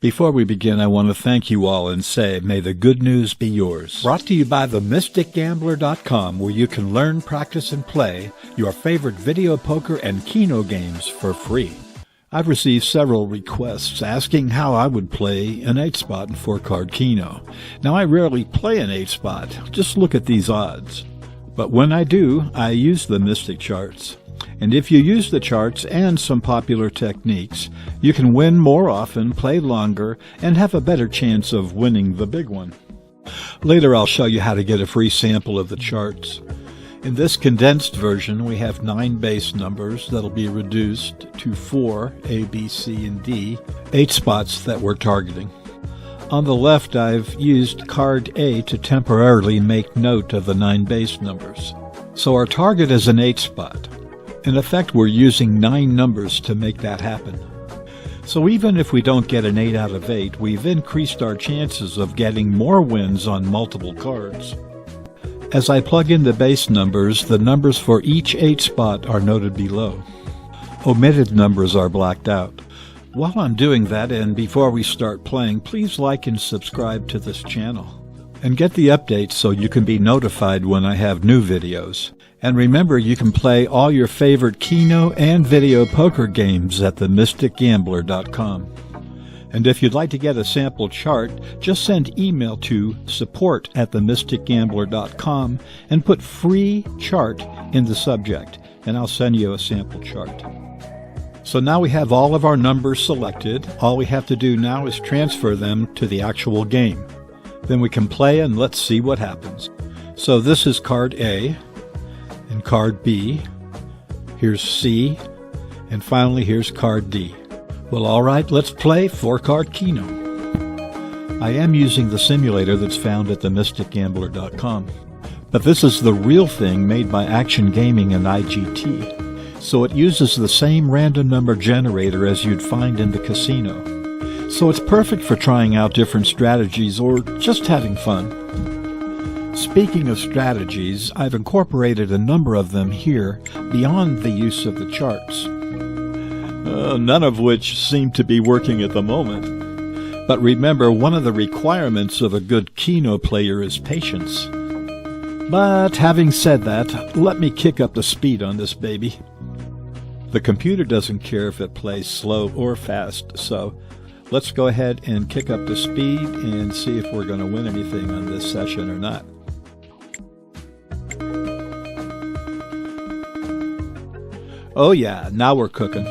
Before we begin, I want to thank you all and say, may the good news be yours. Brought to you by themysticgambler.com, where you can learn, practice, and play your favorite video poker and Keno games for free. I've received several requests asking how I would play an 8-spot and 4-card Keno. Now, I rarely play an 8-spot. Just look at these odds. But when I do, I use the Mystic charts. And if you use the charts and some popular techniques, you can win more often, play longer, and have a better chance of winning the big one. Later I'll show you how to get a free sample of the charts. In this condensed version, we have 9 base numbers that'll be reduced to 4, A, B, C, and D, 8 spots that we're targeting. On the left, I've used card A to temporarily make note of the 9 base numbers. So our target is an 8 spot. In effect, we're using 9 numbers to make that happen. So even if we don't get an 8 out of 8, we've increased our chances of getting more wins on multiple cards. As I plug in the base numbers, the numbers for each 8 spot are noted below. Omitted numbers are blacked out. While I'm doing that, and before we start playing, please like and subscribe to this channel. And get the updates so you can be notified when I have new videos. And remember, you can play all your favorite Keno and video poker games at themysticgambler.com. And if you'd like to get a sample chart, just send email to support@themysticgambler.com and put free chart in the subject, and I'll send you a sample chart. So now we have all of our numbers selected. All we have to do now is transfer them to the actual game. Then we can play, and let's see what happens. So this is card A, and card B, here's C, and finally here's card D. Well, all right, let's play 4-card Keno. I am using the simulator that's found at themysticgambler.com, but this is the real thing made by Action Gaming and IGT, so it uses the same random number generator as you'd find in the casino. So it's perfect for trying out different strategies or just having fun. Speaking of strategies, I've incorporated a number of them here beyond the use of the charts. None of which seem to be working at the moment. But remember, one of the requirements of a good Keno player is patience. But having said that, let me kick up the speed on this baby. The computer doesn't care if it plays slow or fast, so let's go ahead and kick up the speed and see if we're going to win anything on this session or not. Oh yeah, now we're cooking.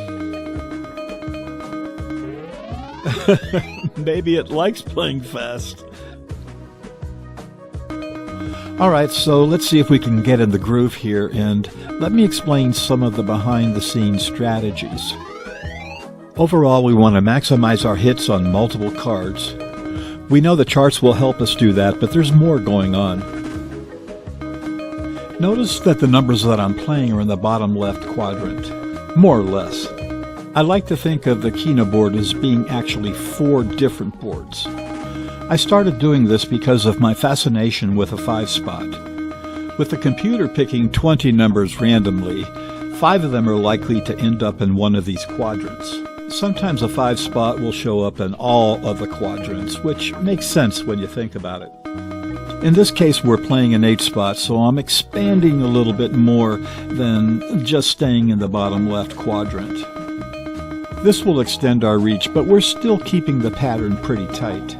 Maybe it likes playing fast. Alright, so let's see if we can get in the groove here, and let me explain some of the behind-the-scenes strategies. Overall, we want to maximize our hits on multiple cards. We know the charts will help us do that, but there's more going on. Notice that the numbers that I'm playing are in the bottom left quadrant, more or less. I like to think of the Keno board as being actually 4 different boards. I started doing this because of my fascination with a 5-spot. With the computer picking 20 numbers randomly, 5 of them are likely to end up in one of these quadrants. Sometimes a 5-spot will show up in all of the quadrants, which makes sense when you think about it. In this case, we're playing an 8-spot, so I'm expanding a little bit more than just staying in the bottom left quadrant. This will extend our reach, but we're still keeping the pattern pretty tight.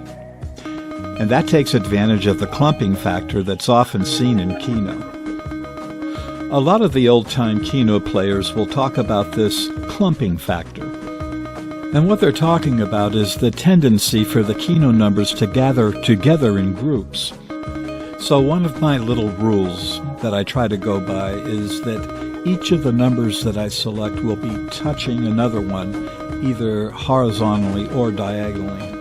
And that takes advantage of the clumping factor that's often seen in Keno. A lot of the old-time Keno players will talk about this clumping factor. And what they're talking about is the tendency for the Keno numbers to gather together in groups. So one of my little rules that I try to go by is that each of the numbers that I select will be touching another one, either horizontally or diagonally.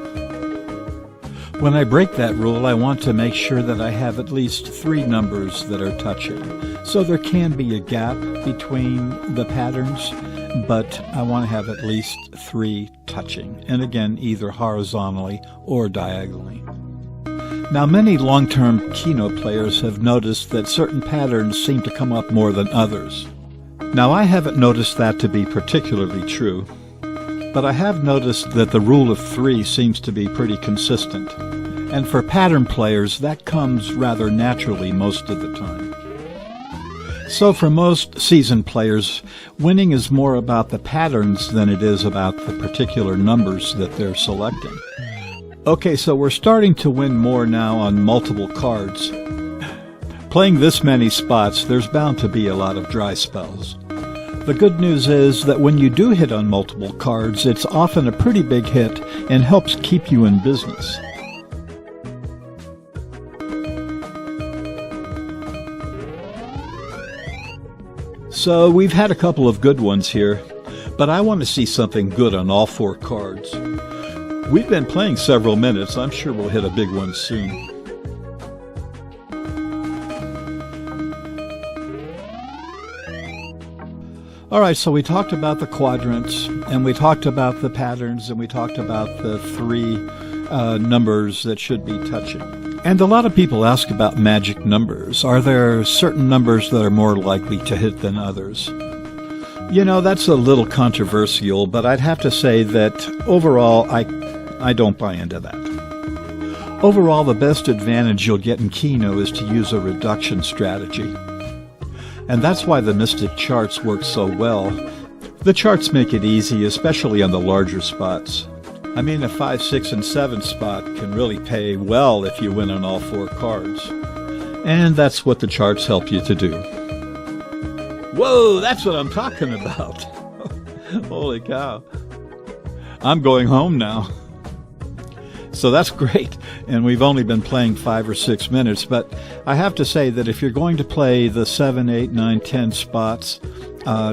When I break that rule, I want to make sure that I have at least 3 numbers that are touching. So there can be a gap between the patterns, but I want to have at least 3 touching, and again, either horizontally or diagonally. Now, many long-term Keno players have noticed that certain patterns seem to come up more than others. Now, I haven't noticed that to be particularly true. but I have noticed that the rule of 3 seems to be pretty consistent. And for pattern players, that comes rather naturally most of the time. So for most seasoned players, winning is more about the patterns than it is about the particular numbers that they're selecting. Okay, so we're starting to win more now on multiple cards. Playing this many spots, there's bound to be a lot of dry spells. The good news is that when you do hit on multiple cards, it's often a pretty big hit and helps keep you in business. So we've had a couple of good ones here, but I want to see something good on all 4 cards. We've been playing several minutes. I'm sure we'll hit a big one soon. All right, so we talked about the quadrants, and we talked about the patterns, and we talked about the 3 numbers that should be touching. And a lot of people ask about magic numbers. Are there certain numbers that are more likely to hit than others? You know, that's a little controversial, but I'd have to say that overall, I don't buy into that. Overall, the best advantage you'll get in Keno is to use a reduction strategy. And that's why the Mystic charts work so well. The charts make it easy, especially on the larger spots. I mean, a 5, 6, and 7 spot can really pay well if you win on all 4 cards. And that's what the charts help you to do. Whoa, that's what I'm talking about. Holy cow. I'm going home now. So that's great. And we've only been playing 5 or 6 minutes, but I have to say that if you're going to play the 7, 8, 9, 10 spots,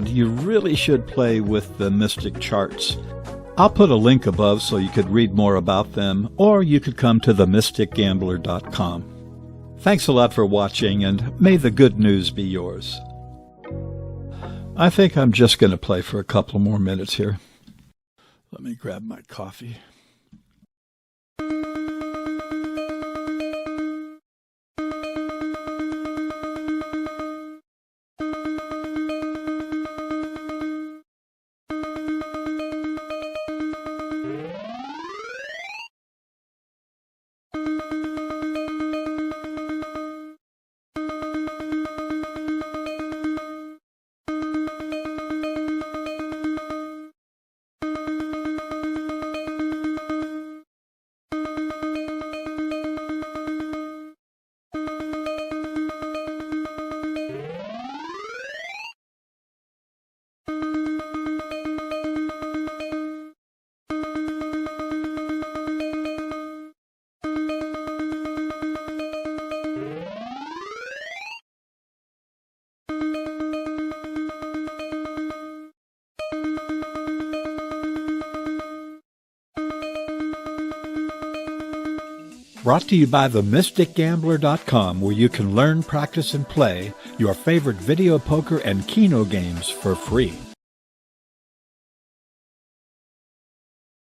you really should play with the Mystic charts. I'll put a link above so you could read more about them, or you could come to themysticgambler.com. Thanks a lot for watching, and may the good news be yours. I think I'm just going to play for a couple more minutes here. Let me grab my coffee. Brought to you by themysticgambler.com, where you can learn, practice, and play your favorite video poker and Keno games for free.